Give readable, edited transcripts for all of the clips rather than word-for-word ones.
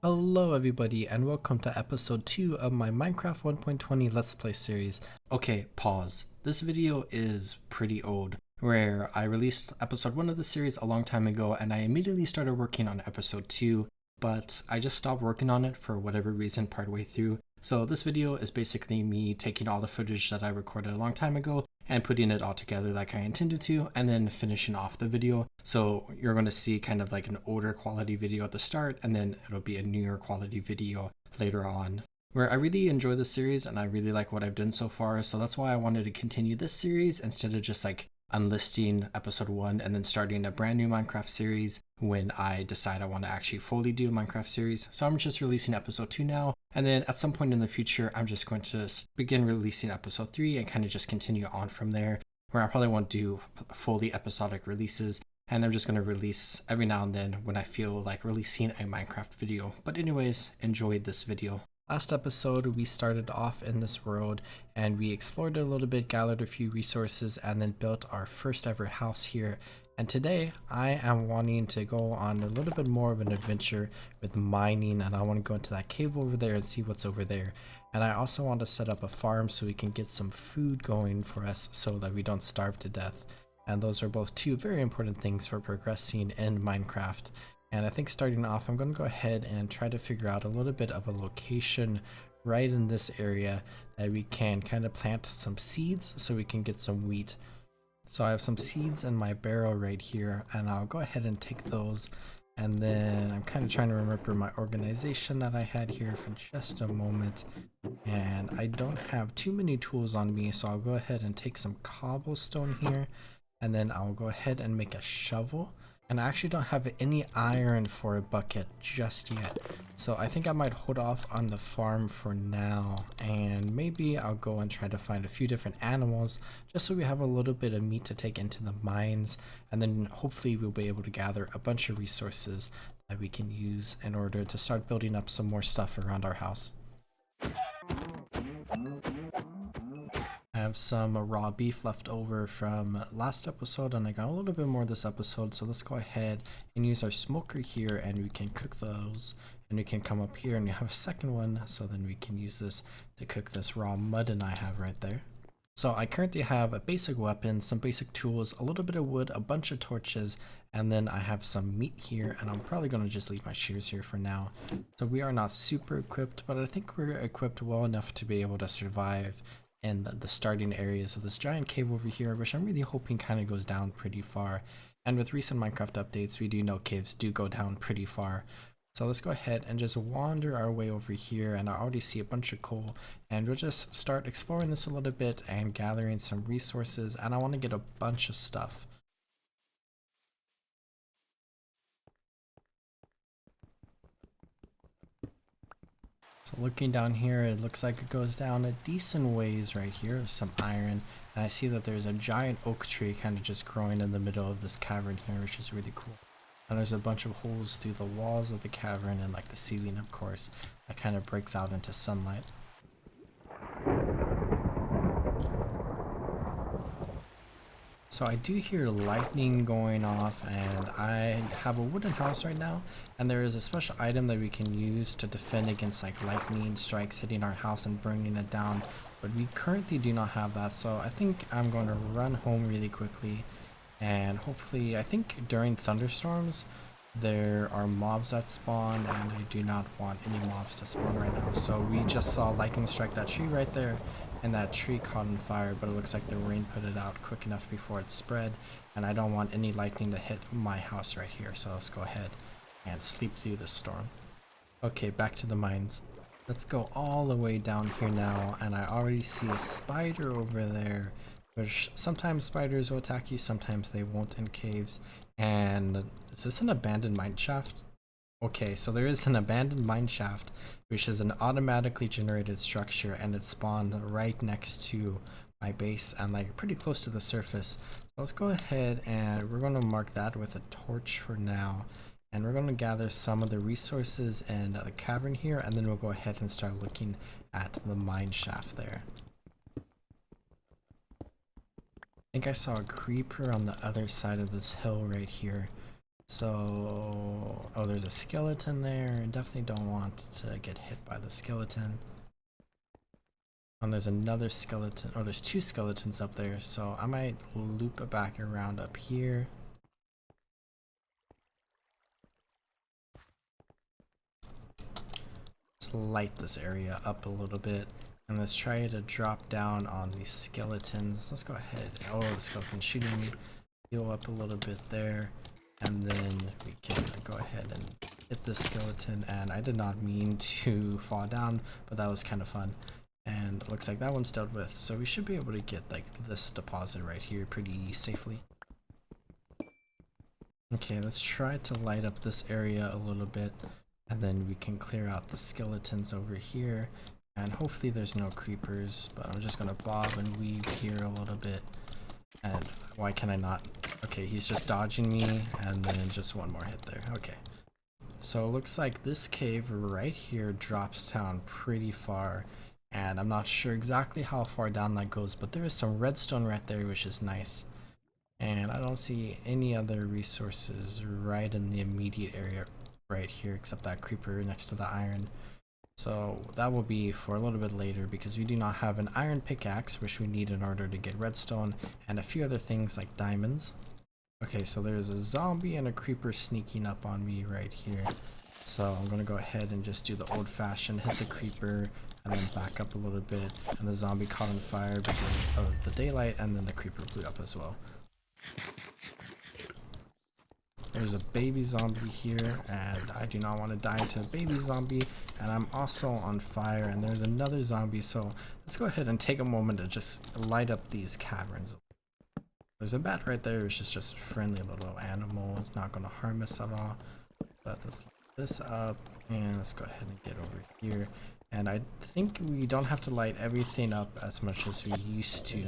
Hello everybody and welcome to episode 2 of my Minecraft 1.20 Let's Play series. Okay, pause. This video is pretty old, where I released episode 1 of the series a long time ago and I immediately started working on episode 2, but I just stopped working on it for whatever reason partway through. So this video is basically me taking all the footage that I recorded a long time ago and putting it all together like I intended to, and then finishing off the video. So you're going to see kind of like an older quality video at the start, and then it'll be a newer quality video later on. Where I really enjoy this series and I really like what I've done so far, so that's why I wanted to continue this series instead of just like unlisting episode 1 and then starting a brand new Minecraft series when I decide I want to actually fully do a Minecraft series. So I'm just releasing episode 2 now, and then at some point in the future I'm just going to begin releasing episode 3 and kind of just continue on from there, where I probably won't do fully episodic releases, and I'm just going to release every now and then when I feel like releasing a Minecraft video. But anyways, enjoy this video. Last episode, we started off in this world and we explored it a little bit, gathered a few resources, and then built our first ever house here. And today, I am wanting to go on a little bit more of an adventure with mining, and I want to go into that cave over there and see what's over there. And I also want to set up a farm so we can get some food going for us so that we don't starve to death. And those are both two very important things for progressing in Minecraft. And I think starting off, I'm going to go ahead and try to figure out a little bit of a location right in this area that we can kind of plant some seeds so we can get some wheat. So I have some seeds in my barrel right here, and I'll go ahead and take those. And then I'm kind of trying to remember my organization that I had here for just a moment. And I don't have too many tools on me, so I'll go ahead and take some cobblestone here. And then I'll go ahead and make a shovel. And I actually don't have any iron for a bucket just yet. So I think I might hold off on the farm for now. And maybe I'll go and try to find a few different animals just so we have a little bit of meat to take into the mines. And then hopefully we'll be able to gather a bunch of resources that we can use in order to start building up some more stuff around our house. I have some raw beef left over from last episode, and I got a little bit more this episode, so let's go ahead and use our smoker here and we can cook those. And we can come up here and we have a second one, so then we can use this to cook this raw mutton I have right there. So I currently have a basic weapon, some basic tools, a little bit of wood, a bunch of torches, and then I have some meat here, and I'm probably going to just leave my shears here for now. So we are not super equipped, but I think we're equipped well enough to be able to survive in the starting areas of this giant cave over here, which I'm really hoping kind of goes down pretty far. And with recent Minecraft updates, we do know caves do go down pretty far. So let's go ahead and just wander our way over here, and I already see a bunch of coal, and we'll just start exploring this a little bit and gathering some resources, and I want to get a bunch of stuff. So looking down here, it looks like it goes down a decent ways right here, some iron, and I see that there's a giant oak tree kind of just growing in the middle of this cavern here, which is really cool. And there's a bunch of holes through the walls of the cavern and like the ceiling, of course, that kind of breaks out into sunlight. So I do hear lightning going off, and I have a wooden house right now, and there is a special item that we can use to defend against like lightning strikes hitting our house and burning it down, but we currently do not have that. So I think I'm going to run home really quickly, and hopefully, I think during thunderstorms there are mobs that spawn, and I do not want any mobs to spawn right now. So we just saw lightning strike that tree right there, and that tree caught on fire, but it looks like the rain put it out quick enough before it spread, and I don't want any lightning to hit my house right here. So let's go ahead and sleep through this storm. Okay, back to the mines. Let's go all the way down here now, and I already see a spider over there, which sometimes spiders will attack you, sometimes they won't in caves. And is this an abandoned mine shaft? Okay, so there is an abandoned mine shaft, which is an automatically generated structure, and it spawned right next to my base and like pretty close to the surface. So let's go ahead and we're going to mark that with a torch for now. And we're going to gather some of the resources in the cavern here, and then we'll go ahead and start looking at the mine shaft there. I think I saw a creeper on the other side of this hill right here. So, oh, there's a skeleton there. Definitely don't want to get hit by the skeleton. And there's another skeleton. Oh, there's two skeletons up there. So I might loop it back around up here. Let's light this area up a little bit. And let's try to drop down on these skeletons. Let's go ahead. Oh, the skeleton's shooting me. Heal up a little bit there. And then we can go ahead and hit this skeleton. And I did not mean to fall down, but that was kind of fun. And it looks like that one's dealt with. So we should be able to get like this deposit right here pretty safely. Okay, let's try to light up this area a little bit. And then we can clear out the skeletons over here. And hopefully there's no creepers. But I'm just going to bob and weave here a little bit. And why can I not? Okay, he's just dodging me, and then just one more hit there. Okay. So it looks like this cave right here drops down pretty far, and I'm not sure exactly how far down that goes, but there is some redstone right there, which is nice. And I don't see any other resources right in the immediate area right here, except that creeper next to the iron. So that will be for a little bit later, because we do not have an iron pickaxe, which we need in order to get redstone, and a few other things like diamonds. Okay, so there's a zombie and a creeper sneaking up on me right here. So I'm gonna go ahead and just do the old-fashioned hit the creeper and then back up a little bit, and the zombie caught on fire because of the daylight, and then the creeper blew up as well. There's a baby zombie here, and I do not want to die to a baby zombie, and I'm also on fire, and there's another zombie, so let's go ahead and take a moment to just light up these caverns. There's a bat right there, which is just a friendly little animal. It's not going to harm us at all. But let's light this up, and let's go ahead and get over here. And I think we don't have to light everything up as much as we used to,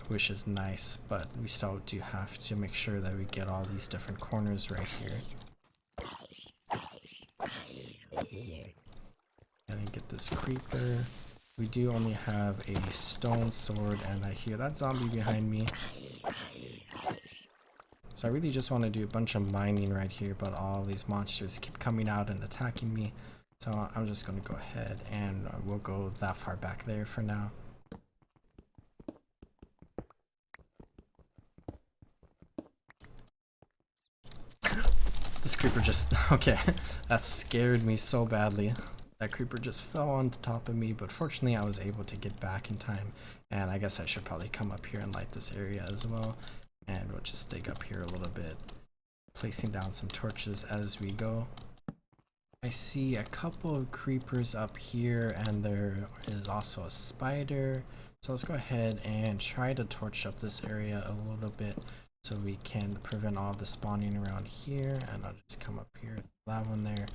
which is nice, but we still do have to make sure that we get all these different corners right here. And then get this creeper. We do only have a stone sword, and I hear that zombie behind me. So I really just want to do a bunch of mining right here, but all these monsters keep coming out and attacking me. So I'm just going to go ahead and we'll go that far back there for now. This creeper just, okay, that scared me so badly. That creeper just fell on top of me, but fortunately I was able to get back in time. And I guess I should probably come up here and light this area as well. And we'll just dig up here a little bit, placing down some torches as we go. I see a couple of creepers up here, and there is also a spider. So let's go ahead and try to torch up this area a little bit so we can prevent all the spawning around here. And I'll just come up here, that one there,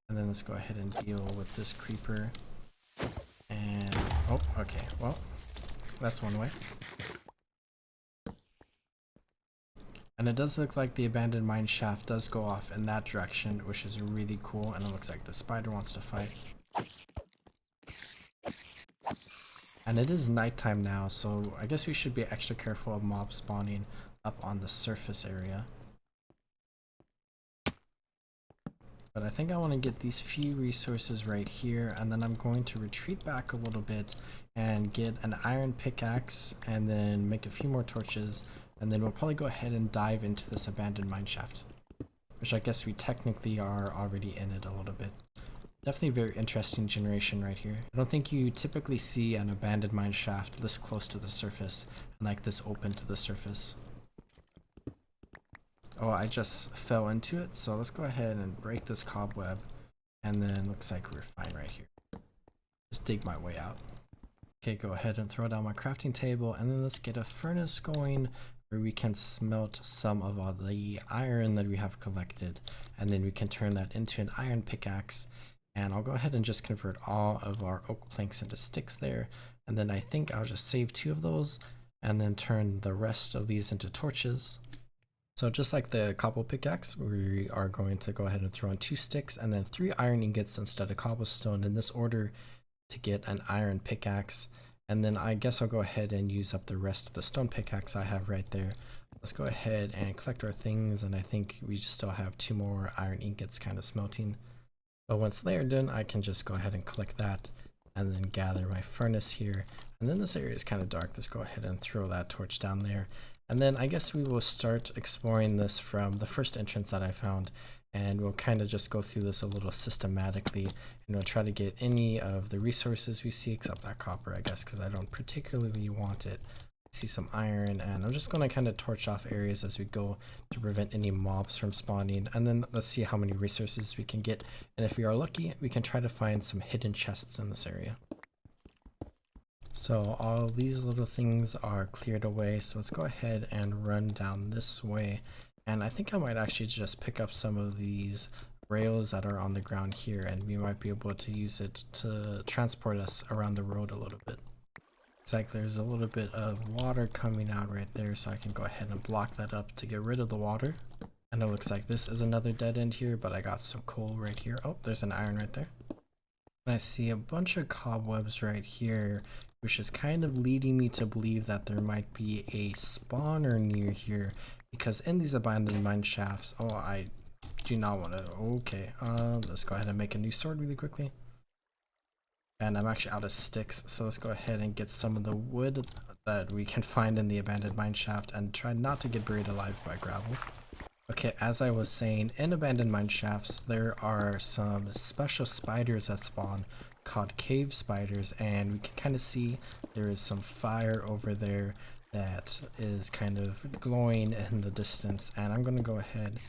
and then let's go ahead and deal with this creeper. And oh, okay, well, that's one way. And it does look like the abandoned mine shaft does go off in that direction, which is really cool. And it looks like the spider wants to fight. And it is nighttime now, so I guess we should be extra careful of mob spawning up on the surface area. But I think I want to get these few resources right here, and then I'm going to retreat back a little bit and get an iron pickaxe, and then make a few more torches. And then we'll probably go ahead and dive into this abandoned mine shaft, which I guess we technically are already in it a little bit. Definitely a very interesting generation right here. I don't think you typically see an abandoned mine shaft this close to the surface and like this open to the surface. Oh, I just fell into it, so let's go ahead and break this cobweb, and then looks like we're fine right here. Just dig my way out. Okay, go ahead and throw down my crafting table, and then let's get a furnace going where we can smelt some of all the iron that we have collected, and then we can turn that into an iron pickaxe. And I'll go ahead and just convert all of our oak planks into sticks there, and then I think I'll just save 2 of those and then turn the rest of these into torches. So just like the cobble pickaxe, we are going to go ahead and throw in 2 sticks and then 3 iron ingots instead of cobblestone in this order to get an iron pickaxe. And then I guess I'll go ahead and use up the rest of the stone pickaxe I have right there. Let's go ahead and collect our things, and I think we still have 2 more iron ingots kind of smelting. But once they are done, I can just go ahead and collect that and then gather my furnace here. And then this area is kind of dark. Let's go ahead and throw that torch down there. And then I guess we will start exploring this from the first entrance that I found. And we'll kind of just go through this a little systematically, and we'll try to get any of the resources we see, except that copper, I guess, because I don't particularly want it. See some iron, and I'm just going to kind of torch off areas as we go to prevent any mobs from spawning. And then let's see how many resources we can get, and if we are lucky, we can try to find some hidden chests in this area. So all of these little things are cleared away, so let's go ahead and run down this way. And I think I might actually just pick up some of these rails that are on the ground here, and we might be able to use it to transport us around the road a little bit. Looks like there's a little bit of water coming out right there, so I can go ahead and block that up to get rid of the water. And it looks like this is another dead end here, but I got some coal right here. Oh, there's an iron right there. And I see a bunch of cobwebs right here, which is kind of leading me to believe that there might be a spawner near here, because in these abandoned mine shafts, oh, I do not want to, okay, let's go ahead and make a new sword really quickly. And I'm actually out of sticks, so let's go ahead and get some of the wood that we can find in the abandoned mine shaft and try not to get buried alive by gravel. Okay, as I was saying, in abandoned mine shafts, there are some special spiders that spawn called cave spiders, and we can kind of see there is some fire over there that is kind of glowing in the distance. And I'm going to go ahead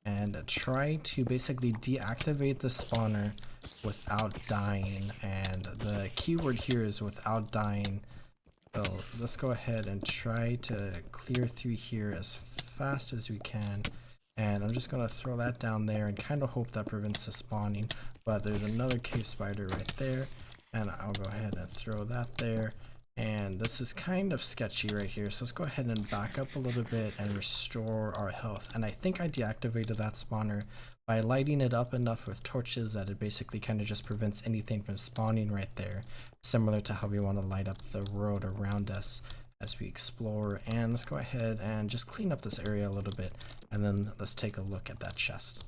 and try to basically deactivate the spawner without dying, and the keyword here is without dying. So let's go ahead and try to clear through here as fast as we can, and I'm just going to throw that down there and kind of hope that prevents the spawning. But there's another cave spider right there, and I'll go ahead and throw that there. And this is kind of sketchy right here, so let's go ahead and back up a little bit and restore our health. And I think I deactivated that spawner by lighting it up enough with torches that it basically kind of just prevents anything from spawning right there, similar to how we want to light up the road around us as we explore. And let's go ahead and just clean up this area a little bit, and then let's take a look at that chest.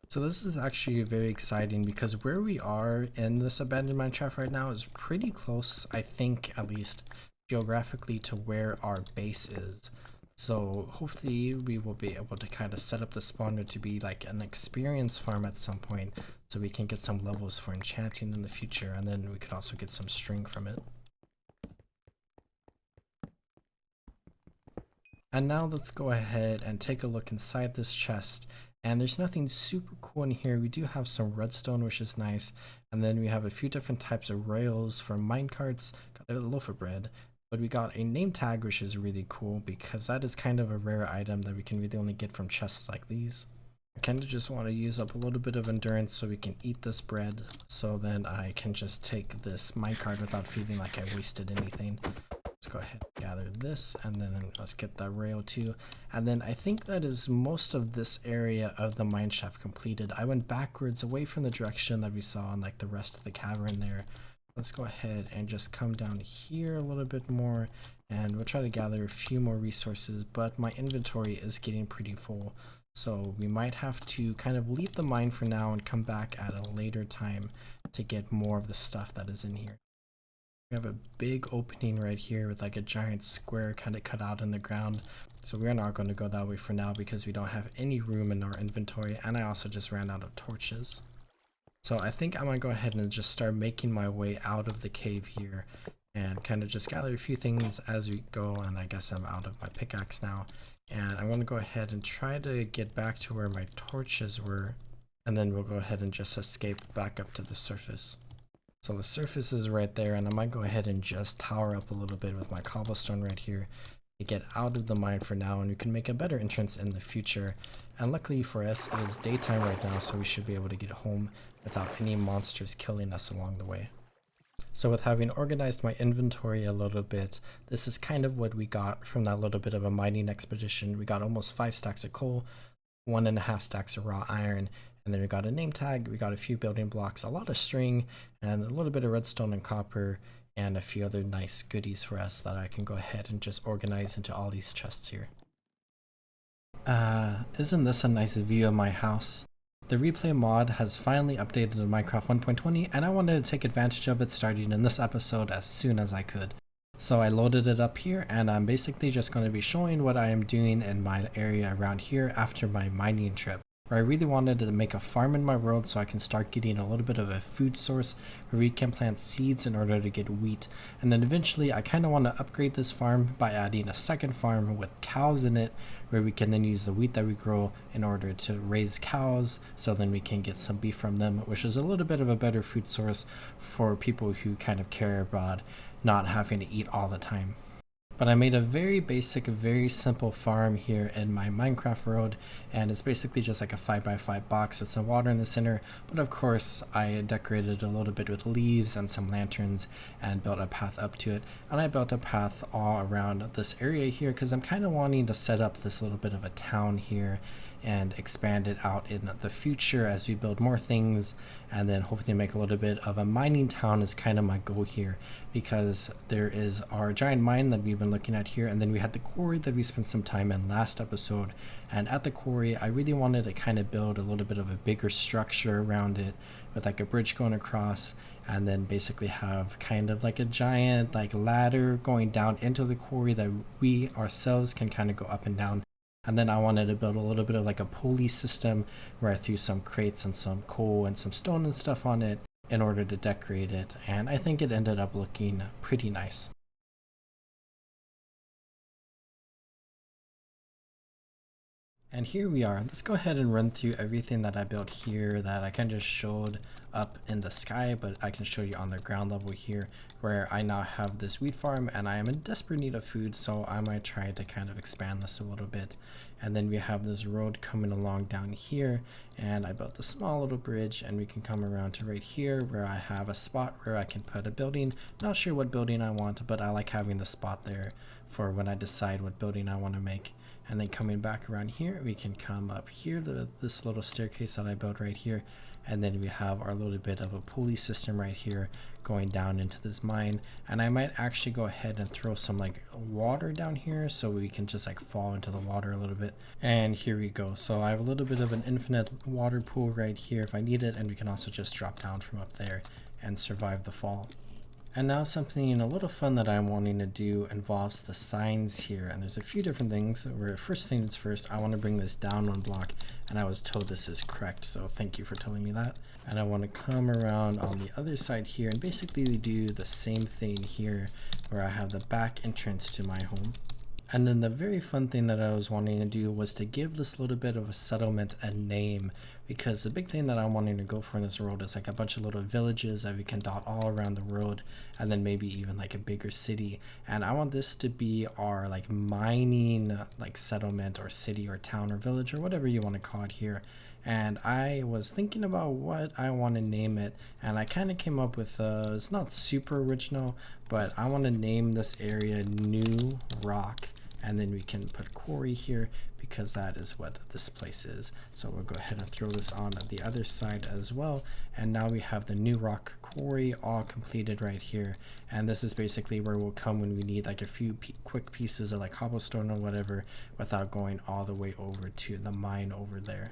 So this is actually very exciting because where we are in this abandoned mine shaft right now is pretty close, I think, at least geographically, to where our base is. So hopefully we will be able to kind of set up the spawner to be like an experience farm at some point, so we can get some levels for enchanting in the future, and then we could also get some string from it. And now let's go ahead and take a look inside this chest. And there's nothing super cool in here. We do have some redstone, which is nice. And then we have a few different types of rails for minecarts. Got a loaf of bread. But we got a name tag, which is really cool because that is kind of a rare item that we can really only get from chests like these. I kind of just want to use up a little bit of endurance so we can eat this bread. So then I can just take this minecart without feeling like I wasted anything. Let's go ahead and gather this, and then let's get that rail too. And then I think that is most of this area of the mine shaft completed. I went backwards away from the direction that we saw in like the rest of the cavern there. Let's go ahead and just come down here a little bit more, and we'll try to gather a few more resources, but my inventory is getting pretty full. So we might have to kind of leave the mine for now and come back at a later time to get more of the stuff that is in here. We have a big opening right here with like a giant square kind of cut out in the ground. So we're not going to go that way for now because we don't have any room in our inventory, and I also just ran out of torches. So I think I might go ahead and just start making my way out of the cave here and kind of just gather a few things as we go. And I guess I'm out of my pickaxe now, and I'm going to go ahead and try to get back to where my torches were, and then we'll go ahead and just escape back up to the surface. So the surface is right there, and I might go ahead and just tower up a little bit with my cobblestone right here to get out of the mine for now, and we can make a better entrance in the future. And luckily for us, it is daytime right now, so we should be able to get home without any monsters killing us along the way. So with having organized my inventory a little bit, this is kind of what we got from that little bit of a mining expedition. We got almost 5 stacks of coal, 1.5 stacks of raw iron, and then we got a name tag, we got a few building blocks, a lot of string, and a little bit of redstone and copper, and a few other nice goodies for us that I can go ahead and just organize into all these chests here. Isn't this a nice view of my house? The replay mod has finally updated in Minecraft 1.20 and I wanted to take advantage of it starting in this episode as soon as I could. So I loaded it up here and I'm basically just going to be showing what I am doing in my area around here after my mining trip. Where I really wanted to make a farm in my world so I can start getting a little bit of a food source where we can plant seeds in order to get wheat. And then eventually I kind of want to upgrade this farm by adding a second farm with cows in it where we can then use the wheat that we grow in order to raise cows so then we can get some beef from them, which is a little bit of a better food source for people who kind of care about not having to eat all the time. But I made a very basic, very simple farm here in my Minecraft world, and it's basically just like a 5x5 box with some water in the center, but of course I decorated a little bit with leaves and some lanterns and built a path up to it, and I built a path all around this area here because I'm kind of wanting to set up this little bit of a town here and expand it out in the future as we build more things, and then hopefully make a little bit of a mining town is kind of my goal here, because there is our giant mine that we've been looking at here, and then we had the quarry that we spent some time in last episode. And at the quarry I really wanted to kind of build a little bit of a bigger structure around it with like a bridge going across, and then basically have kind of like a giant like ladder going down into the quarry that we ourselves can kind of go up and down. And then I wanted to build a little bit of like a pulley system where I threw some crates and some coal and some stone and stuff on it in order to decorate it, and I think it ended up looking pretty nice. And here we are. Let's go ahead and run through everything that I built here that I kind of just showed up in the sky, but I can show you on the ground level here, where I now have this wheat farm and I am in desperate need of food, so I might try to kind of expand this a little bit. And then we have this road coming along down here, and I built a small little bridge, and we can come around to right here where I have a spot where I can put a building. Not sure what building I want, but I like having the spot there for when I decide what building I want to make. And then coming back around here, we can come up here, this little staircase that I built right here, and then we have our little bit of a pulley system right here going down into this mine. And I might actually go ahead and throw some like water down here so we can just like fall into the water a little bit. And here we go. So I have a little bit of an infinite water pool right here if I need it, and we can also just drop down from up there and survive the fall. And now something a little fun that I'm wanting to do involves the signs here, and there's a few different things. Where first things first, I want to bring this down one block, and I was told this is correct, so thank you for telling me that. And I want to come around on the other side here and basically do the same thing here where I have the back entrance to my home. And then the very fun thing that I was wanting to do was to give this little bit of a settlement a name, because the big thing that I'm wanting to go for in this world is like a bunch of little villages that we can dot all around the road, and then maybe even like a bigger city. And I want this to be our like mining like settlement or city or town or village or whatever you want to call it here. And I was thinking about what I want to name it, and I kind of came up with it's not super original, but I want to name this area New Rock, and then we can put quarry here because that is what this place is. So we'll go ahead and throw this on the other side as well, and now we have the New Rock quarry all completed right here. And this is basically where we'll come when we need like a few quick pieces of like cobblestone or whatever without going all the way over to the mine over there.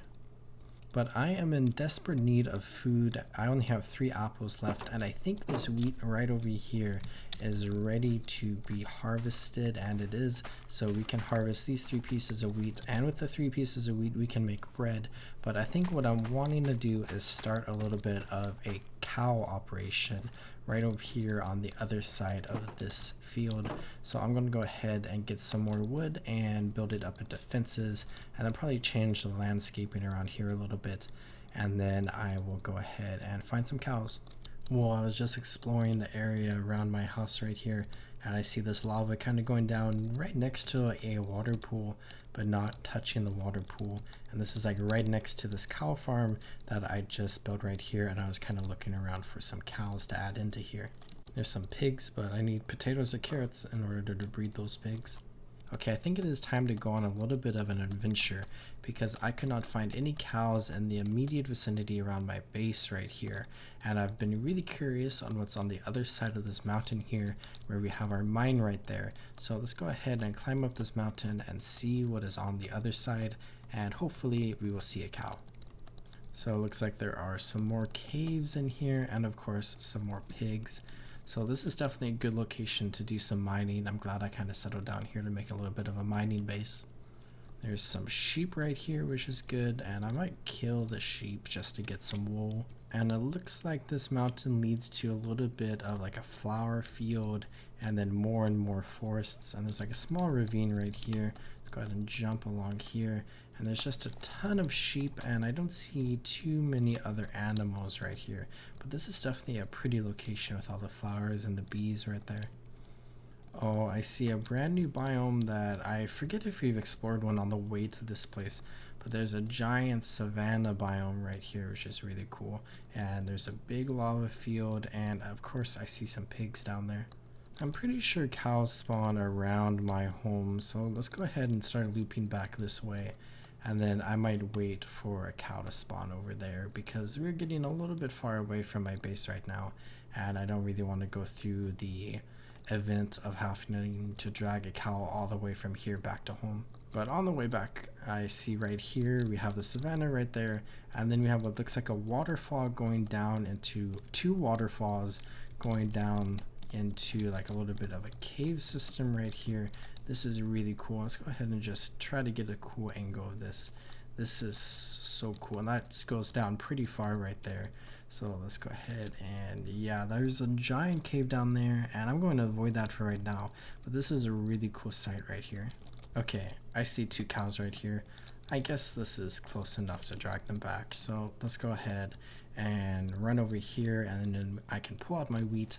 But I am in desperate need of food. I only have 3 apples left, and I think this wheat right over here is ready to be harvested, and it is. So we can harvest these 3 pieces of wheat, and with the 3 pieces of wheat we can make bread. But I think what I'm wanting to do is start a little bit of a cow operation right over here on the other side of this field. So I'm going to go ahead and get some more wood and build it up into fences, and then probably change the landscaping around here a little bit, and then I will go ahead and find some cows. Well, I was just exploring the area around my house right here, and I see this lava kind of going down right next to a water pool, but not touching the water pool. And this is like right next to this cow farm that I just built right here, and I was kind of looking around for some cows to add into here. There's some pigs, but I need potatoes or carrots in order to breed those pigs. Okay, I think it is time to go on a little bit of an adventure because I could not find any cows in the immediate vicinity around my base right here. And I've been really curious on what's on the other side of this mountain here where we have our mine right there. So let's go ahead and climb up this mountain and see what is on the other side, and hopefully we will see a cow. So it looks like there are some more caves in here and of course some more pigs. So this is definitely a good location to do some mining. I'm glad I kind of settled down here to make a little bit of a mining base. There's some sheep right here, which is good, and I might kill the sheep just to get some wool. And it looks like this mountain leads to a little bit of like a flower field and then more and more forests. And there's like a small ravine right here. Let's go ahead and jump along here. And there's just a ton of sheep, and I don't see too many other animals right here. But this is definitely a pretty location with all the flowers and the bees right there. Oh, I see a brand new biome that I forget if we've explored one on the way to this place. But there's a giant savanna biome right here, which is really cool. And there's a big lava field, and of course I see some pigs down there. I'm pretty sure cows spawn around my home, so let's go ahead and start looping back this way. And then I might wait for a cow to spawn over there because we're getting a little bit far away from my base right now. And I don't really want to go through the event of having to drag a cow all the way from here back to home. But on the way back, I see right here, we have the savanna right there. And then we have what looks like a waterfall going down into two waterfalls going down into like a little bit of a cave system right here. This is really cool. Let's go ahead and just try to get a cool angle of this. This is so cool, and that goes down pretty far right there. So let's go ahead and yeah, there's a giant cave down there, and I'm going to avoid that for right now. But this is a really cool site right here. Okay, I see two cows right here. I guess this is close enough to drag them back. So let's go ahead and run over here, and then I can pull out my wheat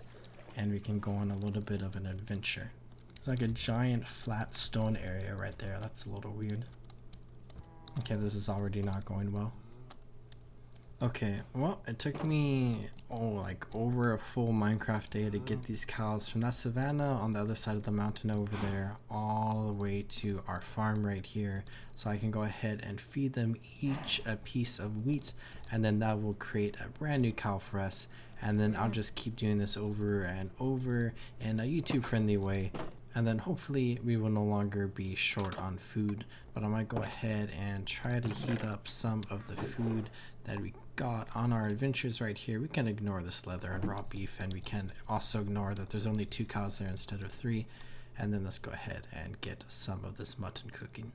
and we can go on a little bit of an adventure. It's like a giant flat stone area right there. That's a little weird. Okay, this is already not going well. Okay, well, it took me like over a full Minecraft day to get these cows from that savanna on the other side of the mountain over there all the way to our farm right here, so I can go ahead and feed them each a piece of wheat, and then that will create a brand new cow for us. And then I'll just keep doing this over and over in a YouTube friendly way, and then hopefully we will no longer be short on food. But I might go ahead and try to heat up some of the food that we got on our adventures right here. We can ignore this leather and raw beef, and we can also ignore that there's only 2 cows there instead of 3. And then let's go ahead and get some of this mutton cooking.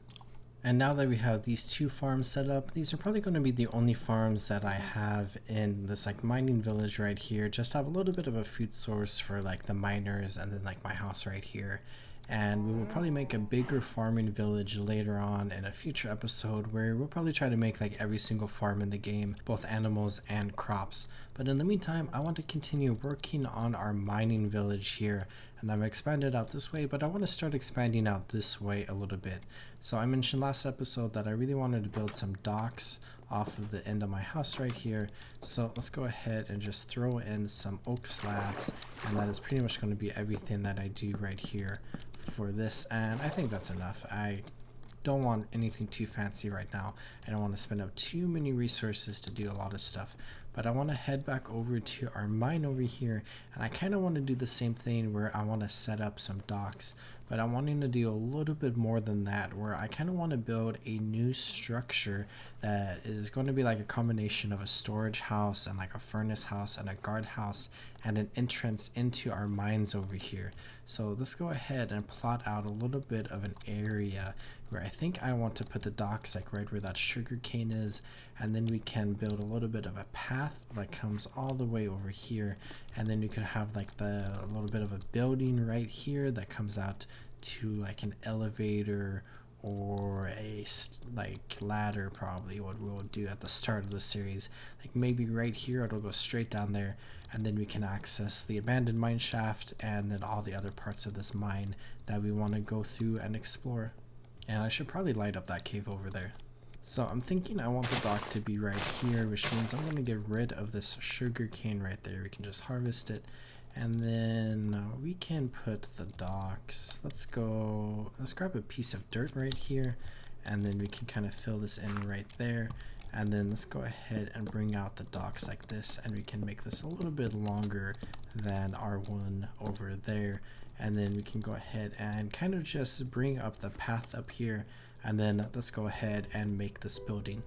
And now that we have these 2 farms set up, these are probably going to be the only farms that I have in this like mining village right here. Just have a little bit of a food source for like the miners, and then like my house right here. And we will probably make a bigger farming village later on in a future episode where we'll probably try to make like every single farm in the game, both animals and crops. But in the meantime, I want to continue working on our mining village here, and I've expanded out this way, but I want to start expanding out this way a little bit. So I mentioned last episode that I really wanted to build some docks off of the end of my house right here. So let's go ahead and just throw in some oak slabs, and that is pretty much going to be everything that I do right here for this. And I think that's enough. I don't want anything too fancy right now. I don't want to spend up too many resources to do a lot of stuff. But I want to head back over to our mine over here, and I kind of want to do the same thing where I want to set up some docks. But I'm wanting to do a little bit more than that, where I kind of want to build a new structure that is going to be like a combination of a storage house and like a furnace house and a guard house and an entrance into our mines over here. So let's go ahead and plot out a little bit of an area where I think I want to put the docks like right where that sugar cane is, and then we can build a little bit of a path that comes all the way over here, and then we could have like a little bit of a building right here that comes out to like an elevator or a like ladder, probably what we'll do at the start of the series. Like maybe right here it'll go straight down there, and then we can access the abandoned mine shaft and then all the other parts of this mine that we want to go through and explore. And I should probably light up that cave over there. So I'm thinking I want the dock to be right here, which means I'm going to get rid of this sugar cane right there. We can just harvest it, And then we can put the docks. Let's grab a piece of dirt right here, and then we can kind of fill this in right there. And then let's go ahead and bring out the docks like this, and we can make this a little bit longer than our one over there. And then we can go ahead and kind of just bring up the path up here, and then let's go ahead and make this building.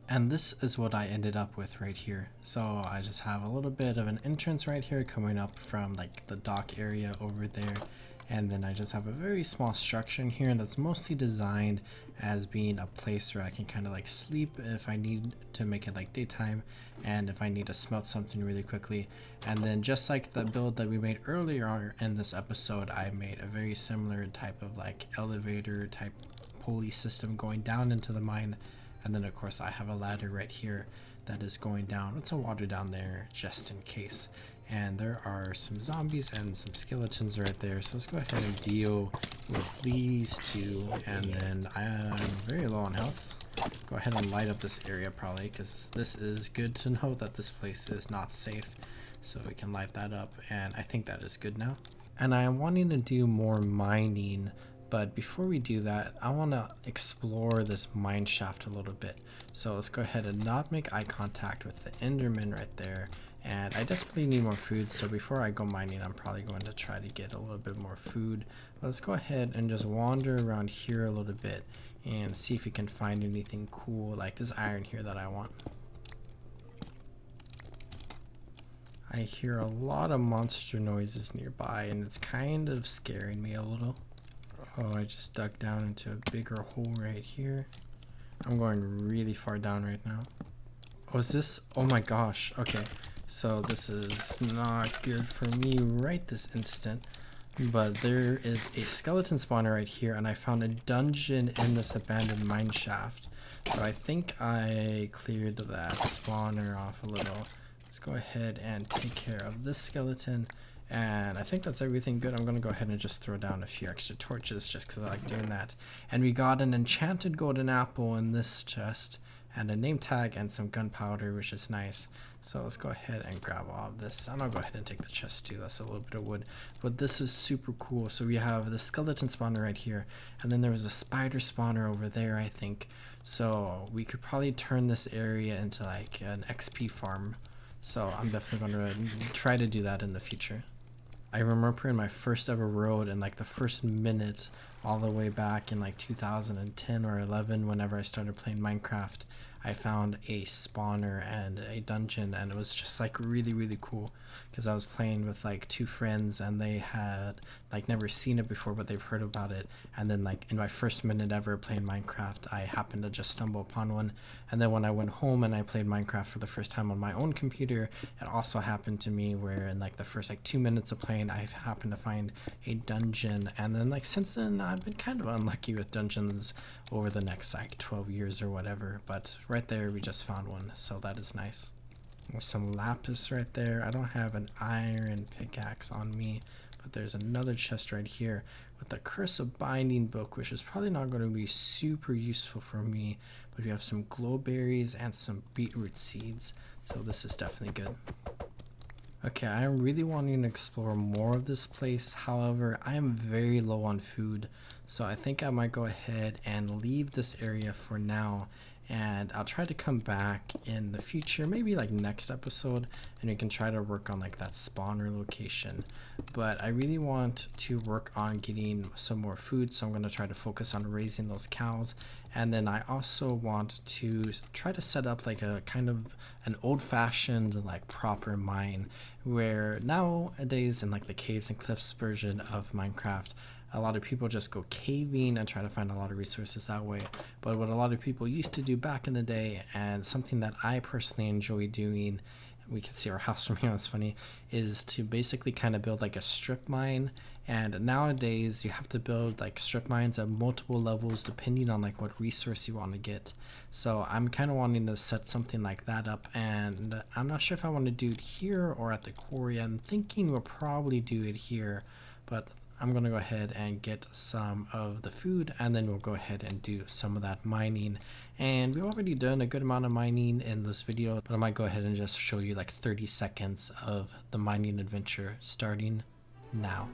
And this is what I ended up with right here. So I just have a little bit of an entrance right here coming up from like the dock area over there. And then I just have a very small structure in here that's mostly designed as being a place where I can kind of like sleep if I need to make it like daytime, and if I need to smelt something really quickly. And then just like the build that we made earlier in this episode, I made a very similar type of like elevator type pulley system going down into the mine. And then of course I have a ladder right here that is going down with some water down there just in case. And there are some zombies and some skeletons right there, so let's go ahead and deal with these two. And then I'm very low on health. Go ahead and light up this area probably, because this is good to know that this place is not safe. So we can light that up, and I think that is good now. And I am wanting to do more mining, but before we do that, I want to explore this mine shaft a little bit. So let's go ahead and not make eye contact with the Enderman right there. And I desperately need more food, so before I go mining, I'm probably going to try to get a little bit more food. But let's go ahead and just wander around here a little bit and see if we can find anything cool, like this iron here that I want. I hear a lot of monster noises nearby, and it's kind of scaring me a little. Oh, I just dug down into a bigger hole right here. I'm going really far down right now. Oh, is this? Oh my gosh. Okay. So this is not good for me right this instant, but there is a skeleton spawner right here, and I found a dungeon in this abandoned mine shaft. So I think I cleared that spawner off a little. Let's go ahead and take care of this skeleton, and I think that's everything good. I'm gonna go ahead and just throw down a few extra torches just because I like doing that. And we got an enchanted golden apple in this chest, and a name tag and some gunpowder, which is nice. So let's go ahead and grab all of this, and I'll go ahead and take the chest too. That's a little bit of wood, but this is super cool. So we have the skeleton spawner right here, and then there was a spider spawner over there, I think. So we could probably turn this area into like an XP farm. So I'm definitely going to try to do that in the future. I remember in my first ever world, in like the first minute, all the way back in like 2010 or 11, whenever I started playing Minecraft, I found a spawner and a dungeon, and it was just like really cool because I was playing with like two friends, and they had like never seen it before, but they've heard about it. And then like in my first minute ever playing Minecraft, I happened to just stumble upon one. And then when I went home and I played Minecraft for the first time on my own computer, it also happened to me where in like the first like 2 minutes of playing, I happened to find a dungeon. And then like since then, I've been kind of unlucky with dungeons over the next like 12 years or whatever, but right there we just found one, so that is nice. With some lapis right there. I don't have an iron pickaxe on me, but there's another chest right here with the Curse of Binding book, which is probably not going to be super useful for me, but we have some glowberries and some beetroot seeds, so this is definitely good. Okay, I am really wanting to explore more of this place. However, I am very low on food, so I think I might go ahead and leave this area for now and I'll try to come back in the future, maybe like next episode, and we can try to work on like that spawner location. But I really want to work on getting some more food, so I'm going to try to focus on raising those cows. And then I also want to try to set up like a kind of an old-fashioned like proper mine, where nowadays in like the caves and cliffs version of Minecraft, a lot of people just go caving and try to find a lot of resources that way. But what a lot of people used to do back in the day, and something that I personally enjoy doing, we can see our house from here, it's funny, is to basically kind of build like a strip mine. And nowadays you have to build like strip mines at multiple levels depending on like what resource you want to get. So I'm kind of wanting to set something like that up, and I'm not sure if I want to do it here or at the quarry. I'm thinking we'll probably do it here, but I'm going to go ahead and get some of the food, and then we'll go ahead and do some of that mining. And we've already done a good amount of mining in this video, but I might go ahead and just show you like 30 seconds of the mining adventure starting now.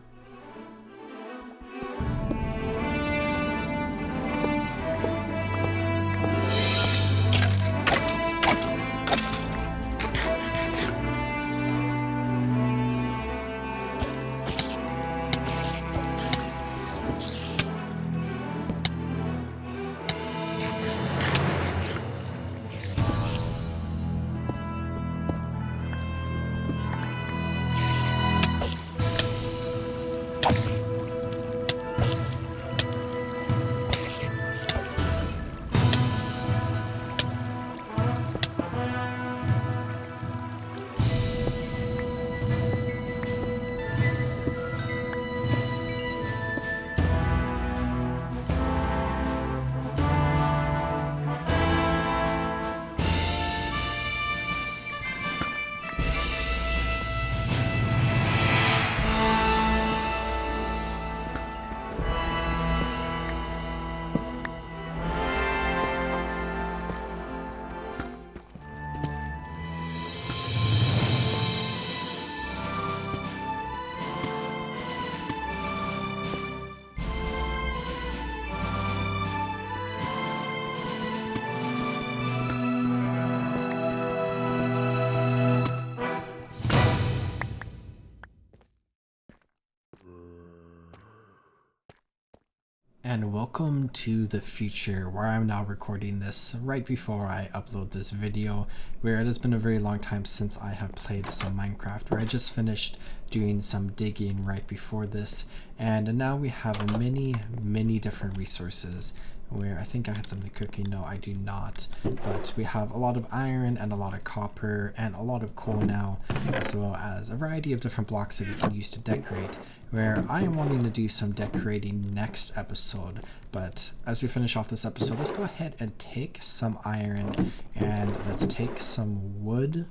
And welcome to the future, where I'm now recording this right before I upload this video, where it has been a very long time since I have played some Minecraft, where I just finished doing some digging right before this, and now we have many different resources. Where I think I had something cooking. No, I do not. But we have a lot of iron and a lot of copper and a lot of coal now, as well as a variety of different blocks that we can use to decorate, where I am wanting to do some decorating next episode. But as we finish off this episode, let's go ahead and take some iron and let's take some wood.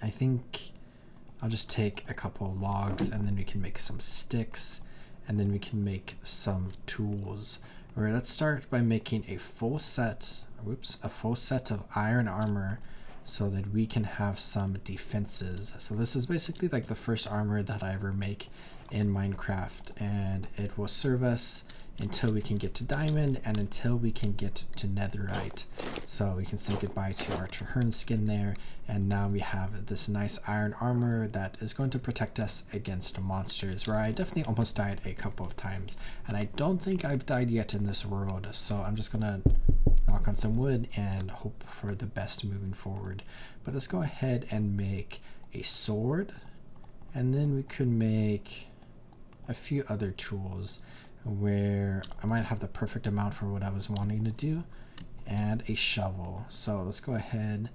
I think I'll just take a couple of logs, and then we can make some sticks, and then we can make some tools. Alright, let's start by making a full set of iron armor so that we can have some defenses. So this is basically like the first armor that I ever make in Minecraft, and it will serve us until we can get to diamond and until we can get to netherite. So we can say goodbye to our Traherne skin there, and now we have this nice iron armor that is going to protect us against monsters, where I definitely almost died a couple of times, and I don't think I've died yet in this world. So I'm just gonna knock on some wood and hope for the best moving forward. But let's go ahead and make a sword, and then we could make a few other tools where I might have the perfect amount for what I was wanting to do, and a shovel. So let's go ahead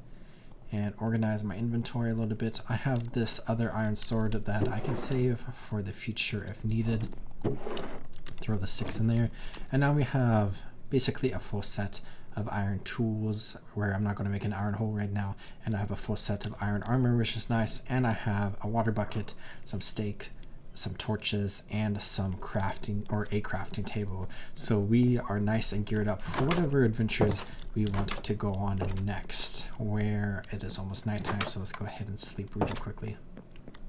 and organize my inventory a little bit. I have this other iron sword that I can save for the future if needed. Throw the 6 in there, and now we have basically a full set of iron tools, where I'm not going to make an iron hole right now, and I have a full set of iron armor, which is nice, and I have a water bucket, some steak, some torches, and some crafting, or a crafting table. So we are nice and geared up for whatever adventures we want to go on next, where it is almost nighttime. So let's go ahead and sleep really quickly.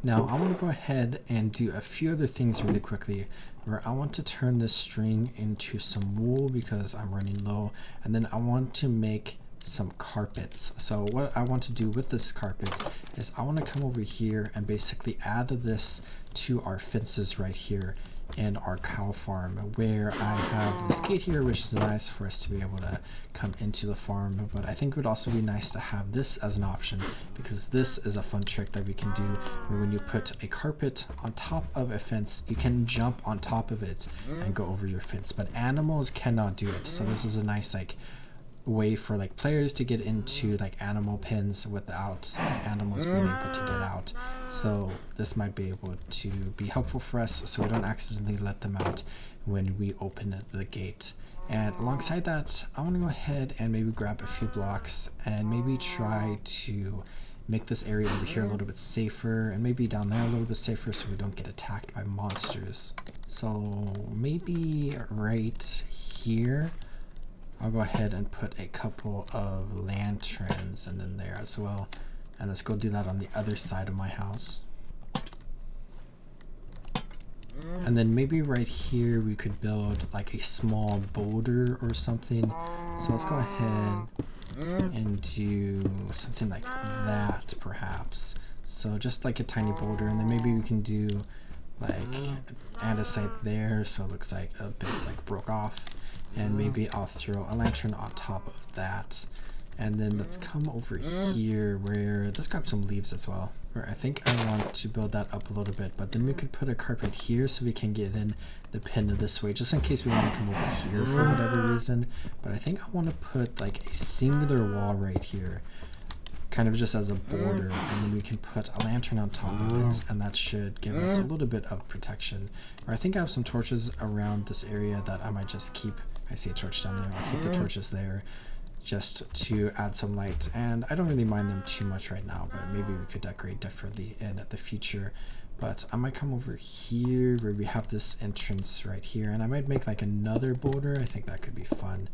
Now I want to go ahead and do a few other things really quickly, where I want to turn this string into some wool because I'm running low, and then I want to make some carpets. So what I want to do with this carpet is I want to come over here and basically add this to our fences right here in our cow farm, where I have this gate here, which is nice for us to be able to come into the farm. But I think it would also be nice to have this as an option, because this is a fun trick that we can do, where when you put a carpet on top of a fence, you can jump on top of it and go over your fence, but animals cannot do it. So this is a nice like way for like players to get into like animal pens without animals being able to get out. So this might be able to be helpful for us, so we don't accidentally let them out when we open the gate. And alongside that, I want to go ahead and maybe grab a few blocks and maybe try to make this area over here a little bit safer, and maybe down there a little bit safer, so we don't get attacked by monsters. So maybe right here I'll go ahead and put a couple of lanterns and then there as well. And let's go do that on the other side of my house. And then maybe right here we could build like a small boulder or something. So let's go ahead and do something like that perhaps. So just like a tiny boulder, and then maybe we can do like andesite there, so it looks like a bit like broke off. And maybe I'll throw a lantern on top of that. And then let's come over here where, let's grab some leaves as well. Where I think I want to build that up a little bit, but then we could put a carpet here so we can get in the pin this way, just in case we want to come over here for whatever reason. But I think I want to put like a singular wall right here, kind of just as a border, and then we can put a lantern on top of it, and that should give us a little bit of protection. Or I think I have some torches around this area that I might just keep. I see a torch down there. I'll keep the torches there just to add some light, and I don't really mind them too much right now, but maybe we could decorate differently in the future. But I might come over here where we have this entrance right here, and I might make like another border. I think that could be fun.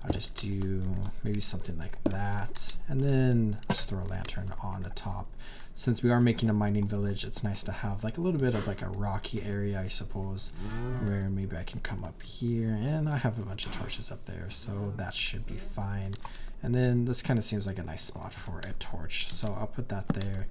I'll just do maybe something like that, and then let's throw a lantern on the top. Since we are making a mining village, it's nice to have like a little bit of like a rocky area, I suppose, where maybe I can come up here, and I have a bunch of torches up there, so that should be fine. And then this kind of seems like a nice spot for a torch, so I'll put that there.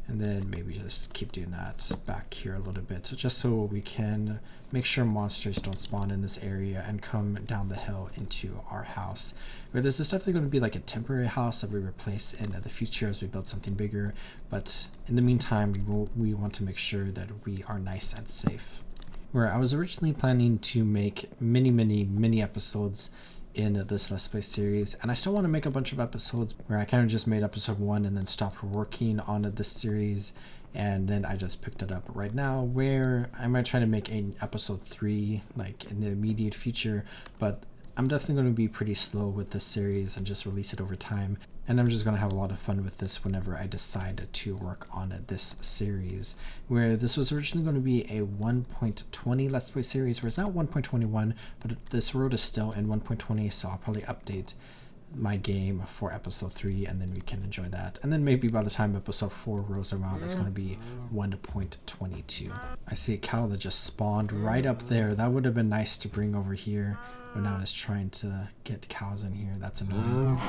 And then maybe just keep doing that back here a little bit, just so we can make sure monsters don't spawn in this area and come down the hill into our house. Where this is definitely going to be like a temporary house that we replace in the future as we build something bigger. But in the meantime, we want to make sure that we are nice and safe. Where I was originally planning to make many episodes in this Let's Play series, and I still want to make a bunch of episodes, where I kind of just made episode 1 and then stopped working on this series, and then I just picked it up right now, where I might try to make an episode 3 like in the immediate future, but I'm definitely going to be pretty slow with this series and just release it over time. And I'm just going to have a lot of fun with this whenever I decide to work on this series, where this was originally going to be a 1.20 Let's Play series, where it's not 1.21, but this road is still in 1.20, so I'll probably update my game for episode 3, and then we can enjoy that. And then maybe by the time episode 4 rolls around, it's going to be 1.22. I see a cow that just spawned right up there. That would have been nice to bring over here, but now it's trying to get cows in here. That's annoying.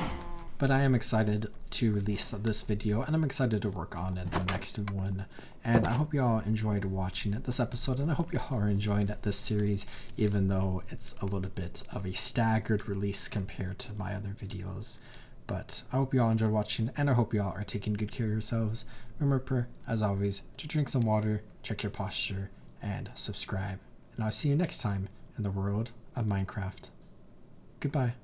But I am excited to release this video, and I'm excited to work on the next one. And I hope y'all enjoyed watching this episode, and I hope y'all are enjoying this series, even though it's a little bit of a staggered release compared to my other videos. But I hope y'all enjoyed watching, and I hope y'all are taking good care of yourselves. Remember, as always, to drink some water, check your posture, and subscribe. And I'll see you next time in the world of Minecraft. Goodbye.